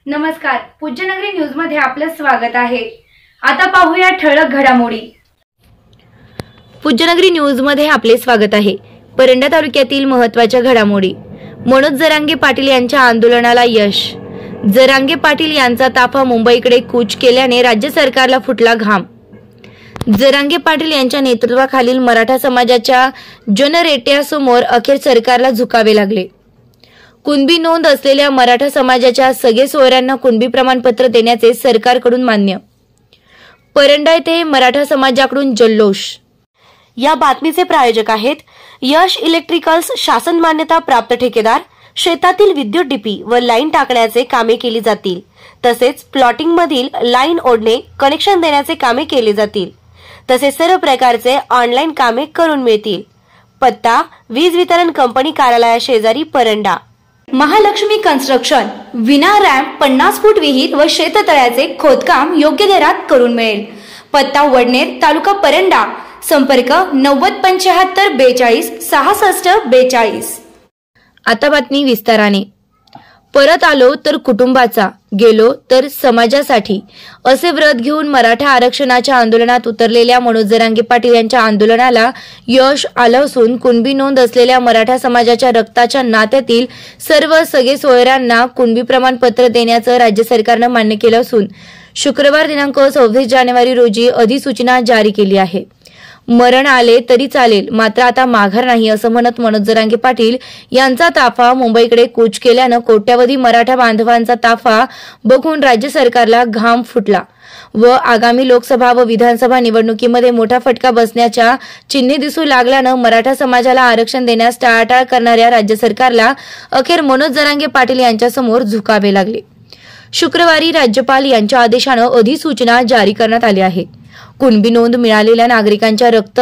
नमस्कार, पूज्यनगरी न्यूज मध्ये आपलं स्वागत आहे। आता पाहूया ठळक घडामोडी। पूज्यनगरी न्यूज मध्ये आपले स्वागत आहे। परंडा तालुक्यातील महत्त्वाच्या घडामोडी। मनोज जरांगे पाटील यांच्या आंदोलनाला यश। जरांगे पाटील यांचा ताफा मुंबईकडे कूच केल्याने राज्य सरकारला फुटला घाम। जरांगे पाटील यांच्या नेतृत्वाखालील मराठा समाजाच्या जनरेट्यासमोर अखेर सरकारला झुकावे लागले। कुणबी नोंद असलेल्या मराठा समाजाच्या सगळे सोयऱ्यांना कुणबी प्रमाणपत्र देण्याचे सरकारकडून मान्य। परंडा येथे मराठा समाजाकडून जल्लोष। या बातमीचे प्रायोजक आहेत यश इलेक्ट्रिकल्स, शासन मान्यता प्राप्त ठेकेदार। शेतातील विद्युत डीपी व लाईन टाकण्याचे कामे केली जातील, तसेच प्लॉटिंग मधील लाईन ओढणे, कनेक्शन देण्याचे कामे केले जातील, तसेच सर्व प्रकारचे ऑनलाईन कामे करून मिळतील। पत्ता वीज वितरण कंपनी कार्यालया शेजारी, परंडा। महालक्ष्मी कन्स्ट्रक्शन, विना रॅम्प 50 फूट विहीर व शेततळ्याचे खोदकाम योग्य दरात करून मिळेल। पत्ता वडनेर, तालुका परंडा। संपर्क 9075 42 66 42। आता बातमी विस्ताराने। परत आलो तर कुटुंबाचा, गेलो तर समाजासाठी असे व्रत घेऊन मराठा आरक्षणाच्या आंदोलनात उतरलेल्या मनोज जरांगे पाटील यांच्या आंदोलनाला यश आलं असून कुणबी नोंद असलेल्या मराठा समाजाच्या रक्ताच्या नात्यातील सर्व सगळे सोयऱ्यांना कुणबी प्रमाणपत्र देण्याचं राज्य सरकारनं मान्य केलं असून शुक्रवार दिनांक 26 जानेवारी रोजी अधिसूचना जारी केली आहे। मरण आले तरी चालेल, मात्र आता माघार नाही असं म्हणत मनोज जरांगे पाटील यांचा ताफा मुंबईकडे कूच केल्यानं कोट्यावधी मराठा बांधवांचा ताफा बघून राज्य सरकारला घाम फुटला व आगामी लोकसभा व विधानसभा निवडणुकीमध्ये मोठा फटका बसण्याच्या चिन्हे दिसू लागल्यानं मराठा समाजाला आरक्षण देण्यास टाळाटाळ करणाऱ्या राज्य सरकारला अखेर मनोज जरांगे पाटील यांच्यासमोर झुकावे लागले। शुक्रवारी राज्यपाल यांच्या आदेशानं अधिसूचना जारी करण्यात आली आहे। कुणबी नोंद मिळालेल्या नागरिकांच्या रक्त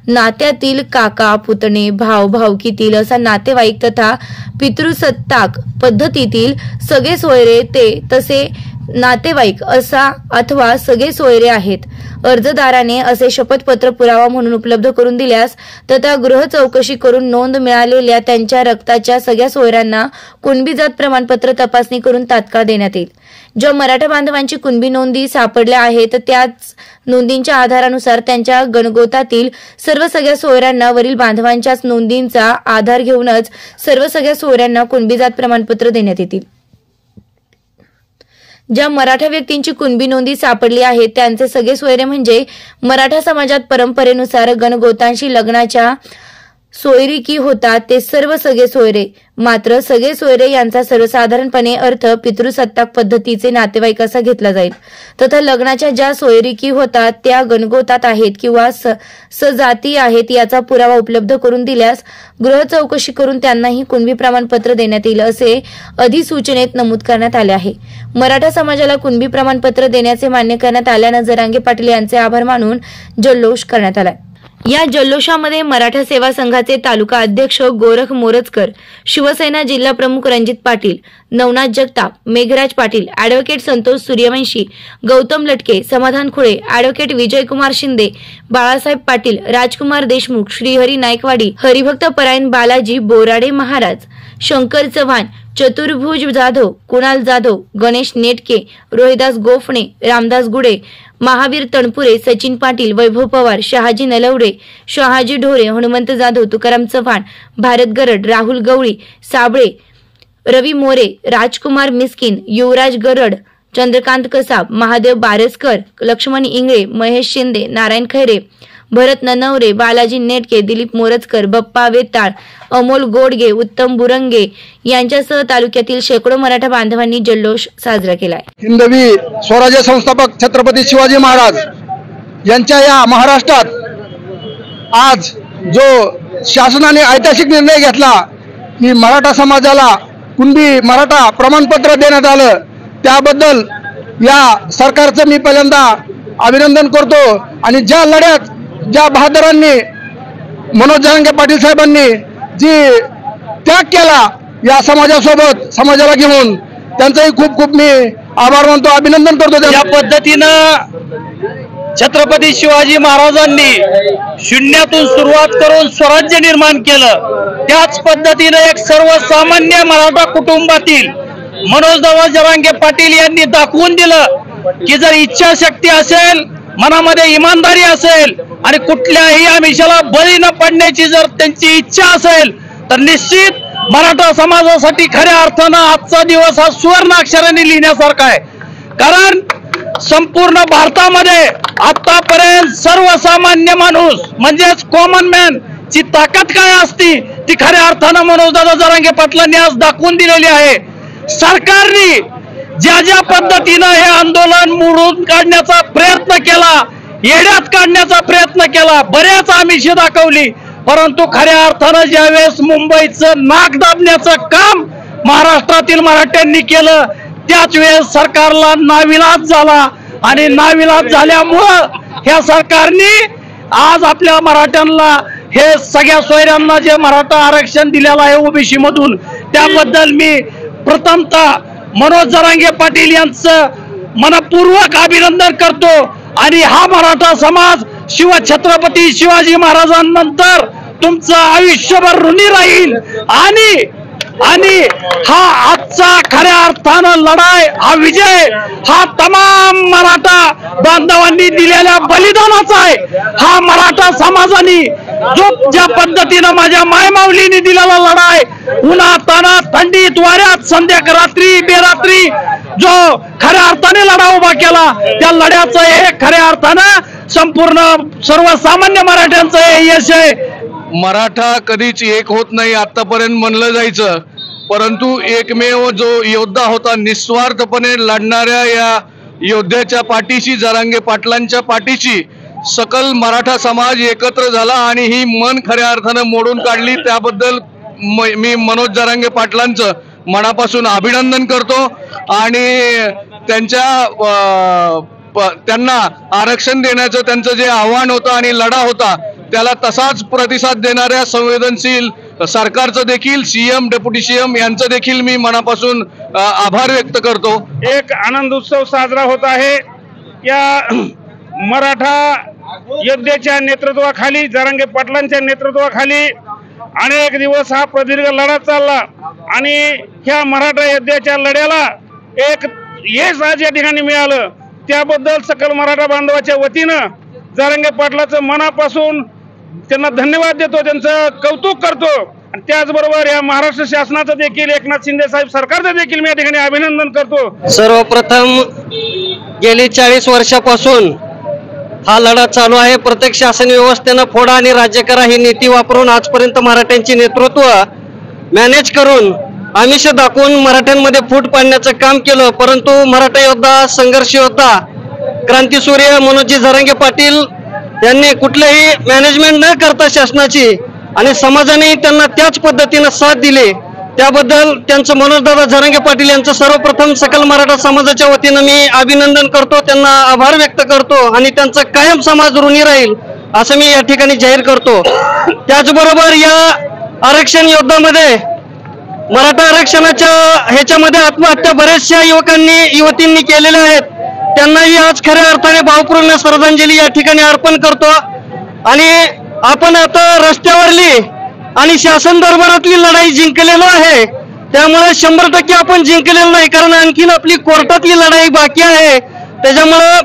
नात्यातील काका, पुतणे, भाव भावकीतील असा नातेवाईक तथा पितृसत्ताक पद्धतीतील सगळे सोयरे ते तसे नातेवाईक असा अथवा सगळे सोयरे आहेत। अर्जदाराने असे शपथपत्र पुरावा म्हणून उपलब्ध करून दिल्यास तथा गृह चौकशी करून नोंद मिळालेल्या त्यांच्या रक्ताच्या सगळ्या सोयऱ्यांना कुणबी जात प्रमाणपत्र तपासणी करून तात्काळ देण्यात येईल। ज्या मराठा बांधवांची कुणबी नोंदी सापडल्या आहेत त्याच नोंदींच्या आधारानुसार त्यांच्या गणगोतातील सर्व सगळ्या सोयऱ्यांना वरील बांधवांच्याच नोंदींचा आधार घेऊनच सर्व सगळ्या सोयऱ्यांना कुणबी जात प्रमाणपत्र देण्यात येतील। ज्या मराठा व्यक्तींची कुणबी नोंदी सापडली आहे त्यांचे सगळे सोयरे म्हणजे मराठा समाजात परंपरेनुसार गणगोतांशी लग्नाच्या सोयरिकी होतात ते सर्व सगळे सोयरे। मात्र सगळे सोयरे यांचा सर्वसाधारणपणे अर्थ पितृसत्ताक पद्धतीचे नातेवाईक असा घेतला जाईल तथा लग्नाच्या ज्या सोयरिकी होतात त्या गणगोतात आहेत किंवा सजाती आहेत याचा पुरावा उपलब्ध करून दिल्यास गृह चौकशी करून त्यांनाही कुणबी प्रमाणपत्र देण्यात येईल असे अधिसूचनेत नमूद करण्यात आले आहे। मराठा समाजाला कुणबी प्रमाणपत्र देण्याचे मान्य करण्यात आल्यानं जरांगे पाटील यांचे आभार मानून जल्लोष करण्यात आला। या जल्लोषामध्ये मराठा सेवा संघाचे तालुका अध्यक्ष गोरख मोरजकर, शिवसेना जिल्हा प्रमुख रणजित पाटील, नवनाथ जगताप, मेघराज पाटील, ॲडव्होकेट संतोष सूर्यवंशी, गौतम लटके, समाधान खुळे, ॲडव्होकेट विजयकुमार शिंदे, बाळासाहेब पाटील, राजकुमार देशमुख, श्रीहरी नायकवाडी, हरिभक्त परायण बालाजी बोराडे महाराज, शंकर चव्हाण, चतुर्भुज जाधव, कुणाल जाधव, गणेश नेटके, रोहिदास गोफणे, रामदास गुडे, महावीर तणपुरे, सचिन पाटील, वैभव पवार, शहाजी नलवडे, शहाजी ढोरे, हनुमंत जाधव, तुकाराम चव्हाण, भारत गरड, राहुल गवळी, साबळे, रवी मोरे, राजकुमार मिस्किन, युवराज गरड, चंद्रकांत कसाब, महादेव बारसकर, लक्ष्मण इंगळे, महेश शिंदे, नारायण खैरे, भरत ननवरे, बालाजी नेटके, दिलीप मोरजकर, बप्पा वेताळ, अमोल गोडगे, उत्तम बुरंगे यांच्यासह तालुक्यातील शेकडो मराठा बांधवांनी जल्लोष साजरा केलाय। हिंदवी स्वराज्य संस्थापक छत्रपती शिवाजी महाराज यांच्या या महाराष्ट्रात आज जो शासनाने ऐतिहासिक निर्णय घेतला की मराठा समाजाला कुणबी मराठा प्रमाणपत्र देण्यात आलं, त्याबद्दल या सरकारचं मी पहिल्यांदा अभिनंदन करतो। आणि ज्या लढ्यात ज्या बहादरांनी मनोज जरांगे पाटील साहेबांनी जी त्याग केला या समाजासोबत, समाजाला घेऊन, त्यांचाही खूप खूप मी आभार मानतो, अभिनंदन करतो। या पद्धतीनं छत्रपती शिवाजी महाराजांनी शून्यातून सुरुवात करून स्वराज्य निर्माण केलं, त्याच पद्धतीने एक सर्वसामान्य मराठा कुटुंबातील मनोजदादा जरांगे पाटील यांनी दाखवून दिलं की जर इच्छाशक्ती असेल, मनामध्ये इमानदारी असेल आणि कुठल्याही आमिषाला बळी न पडण्याची जर त्यांची इच्छा असेल तर निश्चित मराठा समाजासाठी खऱ्या अर्थानं आजचा दिवस हा सुवर्ण अक्षराने लिहिण्यासारखा आहे। कारण संपूर्ण भारतामध्ये आतापर्यंत सर्वसामान्य माणूस म्हणजेच कॉमन मॅन ची ताकद काय असती ती खऱ्या अर्थानं मनोजदादा जरांगे पाटलांनी आज दाखवून दिलेली आहे। सरकारने ज्या ज्या पद्धतीनं हे आंदोलन मोडून काढण्याचा प्रयत्न केला, येड्यात काढण्याचा प्रयत्न केला, बऱ्याच आमिषे दाखवली, परंतु खऱ्या अर्थानं ज्यावेळेस मुंबईचं नाक दाबण्याचं काम महाराष्ट्रातील मराठ्यांनी केलं त्याच वेळेस सरकारला नाविलाज झाला आणि नाविलाज झाल्यामुळं ह्या सरकारने आज आपल्या मराठ्यांना हे सगळ्या सोयऱ्यांना जे मराठा आरक्षण दिलेलं आहे ओबीसी मधून त्याबद्दल मी प्रथमतः मनोज जरांगे पाटील यांचं मनपूर्वक अभिनंदन करतो आणि हा मराठा समाज छत्रपती शिवाजी महाराजांनंतर तुमचं आयुष्यभर ऋणी राहील आणि हा आजचा खऱ्या अर्थानं लढाई हा विजय हा तमाम मराठा बांधवांनी दिलेल्या बलिदानाचा आहे। हा मराठा समाजाने जो ज्या पद्धतीनं माझ्या मायमाऊलीने दिलेला लढाई उन्हात तानात थंडीत वाऱ्यात संध्याकाळ रात्री बेरात्री जो खऱ्या अर्थाने लढा उभा केला त्या लढ्याचं हे खऱ्या अर्थानं संपूर्ण सर्वसामान्य मराठ्यांचं हे यश आहे। मराठा कधीच एक होत नाही आतापर्यंत म्हणलं जायचं, परंतु एकमेव जो योद्धा होता निस्वार्थपणे लढणाऱ्या या योद्ध्याच्या पाठीशी जरांगे पाटलांच्या पाठीशी सकल मराठा समाज एकत्र झाला आणि ही मन खऱ्या अर्थानं मोडून काढली। त्याबद्दल मी मनोज जरांगे पाटलांचं मनापासून अभिनंदन करतो आणि त्यांना आरक्षण देण्याचं त्यांचं जे आव्हान होतं आणि लढा होता त्याला तसाच प्रतिसाद देणाऱ्या संवेदनशील सरकारचं देखील सीएम डेप्युटी सीएम यांचं देखील मी मनापासून आभार व्यक्त करतो। एक आनंद उत्सव साजरा होत आहे। या मराठा योद्ध्याच्या नेतृत्वाखाली जरांगे पाटलांच्या नेतृत्वाखाली अनेक दिवस हा प्रदीर्घ लढा चालला आणि ह्या मराठा योद्ध्याच्या लढ्याला एक यश आज या ठिकाणी मिळालं। त्याबद्दल सकल मराठा बांधवाच्या वतीनं जरांगे पाटलाचं मनापासून त्यांना धन्यवाद देतो, त्यांचं कौतुक करतो आणि त्याचबरोबर या महाराष्ट्र शासनाचं देखील एकनाथ शिंदे साहेब सरकारचं देखील मी या ठिकाणी अभिनंदन करतो। सर्वप्रथम गेली 40 वर्षापासून हा लढा चालू आहे। प्रत्येक शासन व्यवस्थेनं फोडा आणि राज्य करा ही नीती वापरून आजपर्यंत मराठ्यांची नेतृत्व मॅनेज करून आमिष दाखवून मराठ्यांमध्ये फूट पाडण्याचं काम केलं, परंतु मराठा योद्धा संघर्ष योद्धा क्रांतीसूर्य मनोजी जरांगे पाटील यांनी कुठलेही मॅनेजमेंट न करता शासनाची आणि समाजाने त्यांना त्याच पद्धतीने साथ दिली, त्याबद्दल त्यांचं मनोजदादा जरांगे पाटील यांचं सर्वप्रथम सकल मराठा समाजाच्या वतीनं मी अभिनंदन करतो, त्यांना आभार व्यक्त करतो आणि त्यांचा कायम समाज ऋणी राहील असं मी या ठिकाणी जाहीर करतो। त्याचबरोबर या आरक्षण योद्धामध्ये मराठा आरक्षणाच्या ह्याच्यामध्ये आत्महत्या बऱ्याचशा युवतींनी केलेल्या आहेत, त्यांनाही आज खऱ्या अर्थाने भावपूर्ण श्रद्धांजली या ठिकाणी अर्पण करतो। आणि आपण आता रस्त्यावरली आणि शासन दरबारातली लढाई जिंकलेलो आहे, त्यामुळे 100% आपण जिंकलेलो नाही, कारण आणखीन आपली कोर्टातली लढाई बाकी आहे। त्याच्यामुळे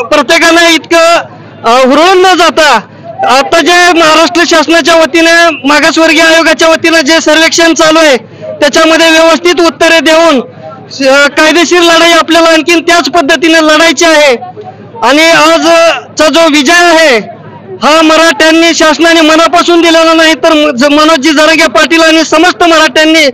प्रत्येकाने इतकं हुरळून न जाता आता जे महाराष्ट्र शासनाच्या वतीने मागासवर्गीय आयोगाच्या वतीने जे सर्वेक्षण चालू आहे त्याच्यामध्ये व्यवस्थित उत्तरे देऊन कायदेशीर लढाई आपल्याला आणखीन त्याच पद्धतीने लढायची आहे। आणि आजचा जो विजय आहे हा मराठ्यांनी शासनाने मनापासून दिलेला नाही, तर मनोजजी जरांगे पाटील आणि समस्त मराठ्यांनी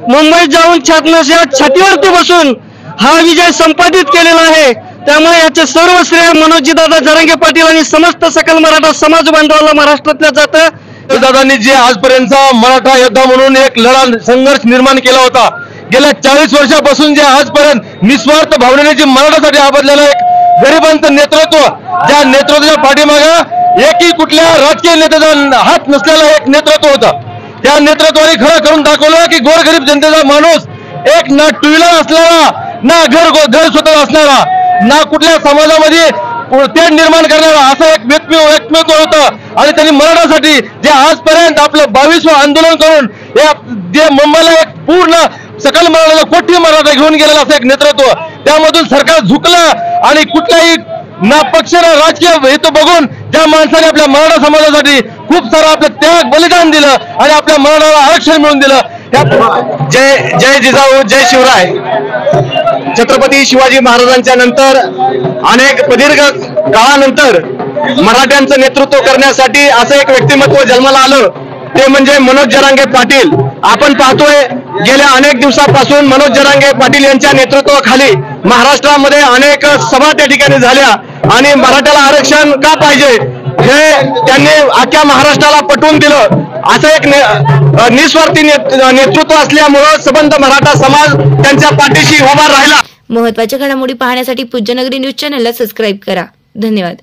मुंबईत जाऊन छातीवरती बसून हा विजय संपादित केलेला आहे। त्यामुळे याचे सर्व श्रेय मनोजजी दादा जरांगे पाटील आणि समस्त सकल मराठा समाज बांधवाला महाराष्ट्रातल्या जातं। दादांनी जे आजपर्यंतचा मराठा योद्धा म्हणून एक लढा संघर्ष निर्माण केला होता, गेल्या 40 वर्षापासून जे आजपर्यंत निस्वार्थ भावनेने जे मराठासाठी आपल्याला एक गरिबांचं नेतृत्व, ज्या नेतृत्वाच्या पाठीमागे एकही कुठल्या राजकीय नेत्याचा हात नसलेला एक नेतृत्व होतं, त्या नेतृत्वाने खरं करून दाखवलं की गोरगरीब जनतेचा माणूस एक ना टू व्हीलर असणारा, ना घर स्वतः असणारा, ना कुठल्या समाजामध्ये तेढ निर्माण करणारा असं एक व्यक्तिमत्व होतं। आणि त्यांनी मराठासाठी जे आजपर्यंत आपलं 22वं आंदोलन करून जे मुंबईला एक पूर्ण सकल मराठा कोटी मराठा घेऊन गेलेलं असं एक नेतृत्व, त्यामधून सरकार झुकलं आणि कुठल्याही ना पक्ष ना राजकीय हेतू बघून त्या माणसाने आपल्या मराठा समाजासाठी खूप सारं आपलं त्याग बलिदान दिलं आणि आपल्या मराठाला आरक्षण मिळवून दिलं. जय जय जिजाऊ जय शिवराय. छत्रपती शिवाजी महाराजांच्या नंतर अनेक प्रदीर्घ काळानंतर मराठ्यांचं नेतृत्व करण्यासाठी असं एक व्यक्तिमत्व जन्माला आलं, ते म्हणजे मनोज जरांगे पाटील. आपण पाहतोय गेल्या अनेक दिवसापासून मनोज जरांगे पाटील यांच्या नेतृत्वाखाली महाराष्ट्रामध्ये अनेक सभा त्या ठिकाणी झाल्या आणि मराठ्याला आरक्षण का पाहिजे हे त्यांनी अख्ख्या महाराष्ट्राला पटवून दिलं. असं एक निस्वार्थी नेतृत्व असल्यामुळं सबंध मराठा समाज त्यांच्या पाठीशी उभा राहिला. महत्त्वाच्या घडामोडी पाहण्यासाठी पूज्यनगरी न्यूज चॅनलला सबस्क्राईब करा. धन्यवाद.